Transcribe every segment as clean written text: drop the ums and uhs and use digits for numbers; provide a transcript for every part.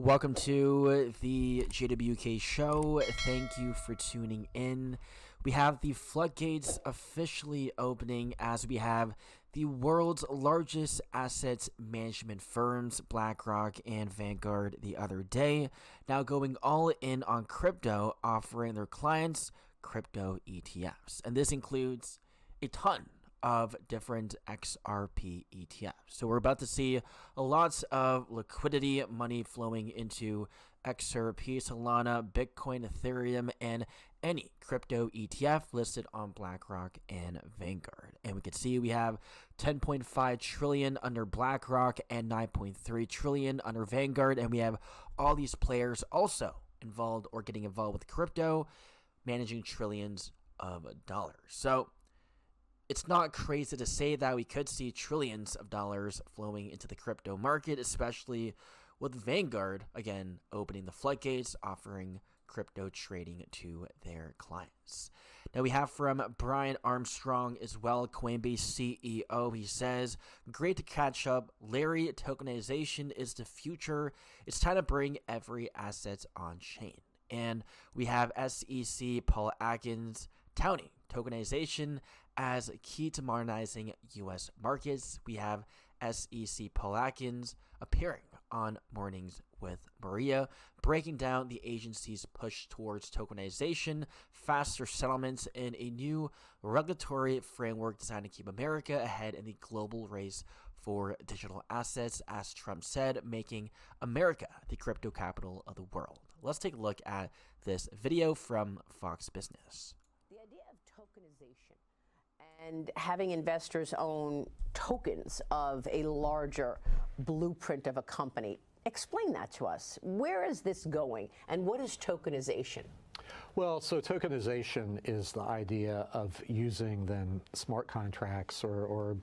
Welcome to the JWK show. Thank you for tuning in. We have the floodgates officially opening as we have the world's largest asset management firms, BlackRock and Vanguard, the other day, now going all in on crypto, offering their clients crypto ETFs. And this includes a ton of different XRP ETFs. So we're about to see a lot of liquidity, money flowing into Xrp, Solana, Bitcoin, Ethereum, and any crypto ETF listed on BlackRock and Vanguard. And we can see we have 10.5 trillion under BlackRock and 9.3 trillion under Vanguard. And we have all these players also involved or getting involved with crypto, managing trillions of dollars. So it's not crazy to say that we could see trillions of dollars flowing into the crypto market, especially with Vanguard, again, opening the floodgates, offering crypto trading to their clients. Now we have from Brian Armstrong as well, Coinbase CEO. He says, great to catch up. Larry, tokenization is the future. It's time to bring every asset on chain. And we have SEC Paul Atkins touting tokenization as key to modernizing U.S. markets. We have SEC Paul Atkins appearing on Mornings with Maria, breaking down the agency's push towards tokenization, faster settlements, and a new regulatory framework designed to keep America ahead in the global race for digital assets, as Trump said, making America the crypto capital of the world. Let's take a look at this video from Fox Business. The idea of tokenization and having investors own tokens of a larger blueprint of a company. Explain that to us. Where is this going, and what is tokenization? Well, so tokenization is the idea of using then smart contracts or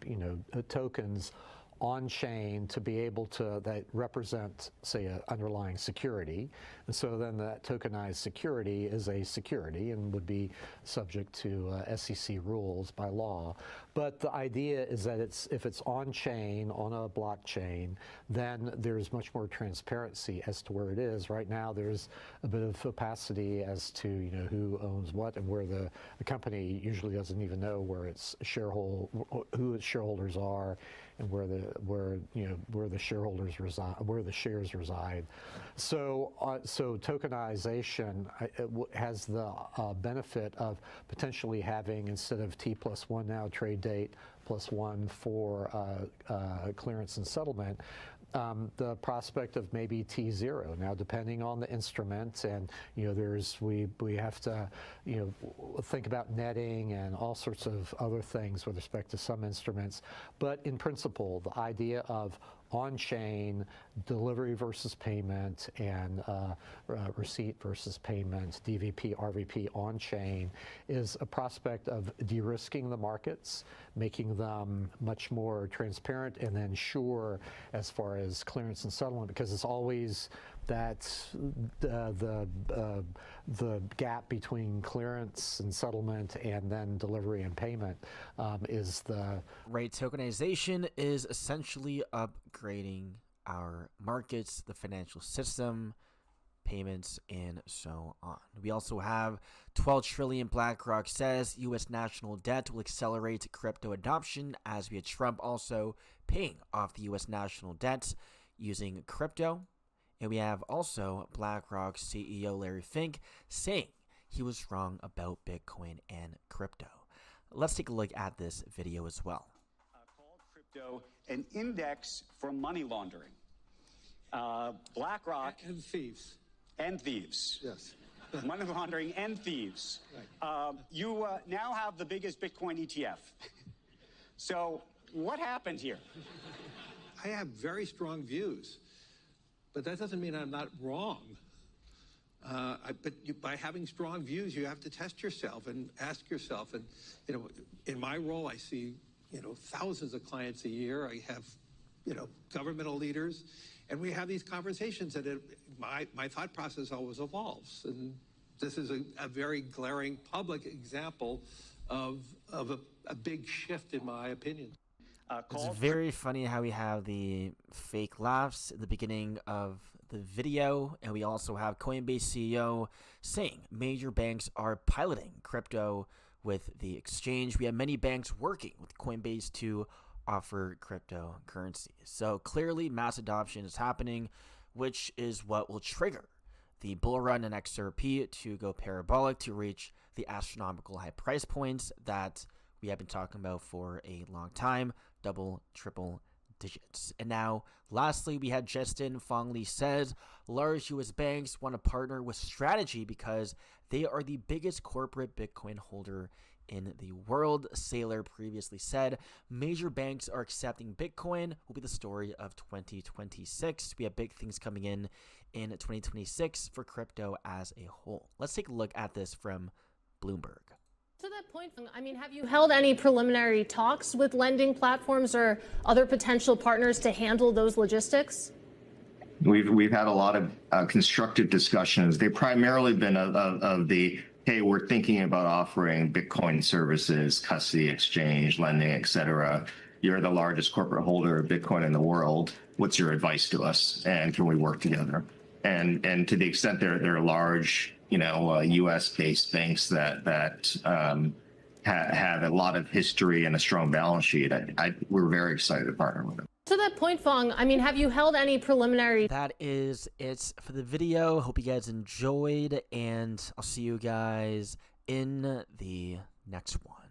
tokens on chain to be able to that represent, say, an underlying security, and so then that tokenized security is a security and would be subject to SEC rules by law. But the idea is that if it's on chain, on a blockchain, then there's much more transparency as to where it is. Right now, there's a bit of opacity as to who owns what and where the company usually doesn't even know where its who its shareholders are and where the shareholders reside, where the shares reside. So tokenization has the benefit of potentially having, instead of T+1 now trade date +1 for clearance and settlement, the prospect of maybe T0 now, depending on the instrument, and we have to think about netting and all sorts of other things with respect to some instruments. But in principle, the idea of on-chain delivery versus payment and receipt versus payment, DVP, RVP on-chain, is a prospect of de-risking the markets, making them much more transparent and then sure as far as clearance and settlement, because it's always that the gap between clearance and settlement and then delivery and payment is the right. Tokenization is essentially upgrading our markets, the financial system, payments, and so on. We also have 12 trillion. BlackRock says U.S. national debt will accelerate crypto adoption, as we had Trump also paying off the U.S. national debt using crypto. And we have also BlackRock CEO Larry Fink saying he was wrong about Bitcoin and crypto. Let's take a look at this video as well. Called crypto an index for money laundering. BlackRock and thieves. And thieves. Yes. Money laundering and thieves. Right. You now have the biggest Bitcoin ETF. So what happened here? I have very strong views, but that doesn't mean I'm not wrong. By having strong views, you have to test yourself and ask yourself. And in my role, I see thousands of clients a year. I have governmental leaders, and we have these conversations. And my thought process always evolves. And this is a very glaring public example of a big shift, in my opinion. It's very funny how we have the fake laughs at the beginning of the video. And we also have Coinbase CEO saying major banks are piloting crypto with the exchange. We have many banks working with Coinbase to offer cryptocurrencies. So clearly mass adoption is happening, which is what will trigger the bull run in XRP to go parabolic to reach the astronomical high price points that we have been talking about for a long time, double, triple digits. And now, lastly, we had Justin Fong Lee says large U.S. banks want to partner with Strategy because they are the biggest corporate Bitcoin holder in the world. Saylor previously said major banks are accepting Bitcoin will be the story of 2026. We have big things coming in 2026 for crypto as a whole. Let's take a look at this from Bloomberg. To that point, I mean, have you held any preliminary talks with lending platforms or other potential partners to handle those logistics? We've had a lot of constructive discussions. They've primarily been of the, hey, we're thinking about offering Bitcoin services, custody, exchange, lending, et cetera. You're the largest corporate holder of Bitcoin in the world. What's your advice to us? And can we work together? And to the extent they're large, U.S.-based banks that have a lot of history and a strong balance sheet, we're very excited to partner with them. To that point, Fong, I mean, have you held any preliminary... That is it for the video. Hope you guys enjoyed, and I'll see you guys in the next one.